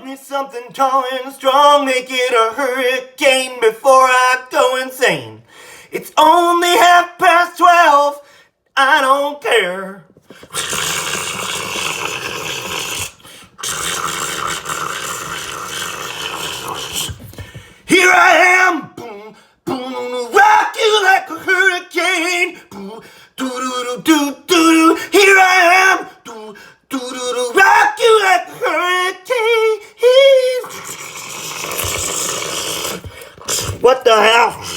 me something tall and strong, make it a hurricane before I go insane. It's only 12:30, I don't care. Here I am, boom, boom, rock you like a hurricane, boom, doo doo doo doo doo. Here I am, doo doo doo doo, rock you like a hurricane. What the hell?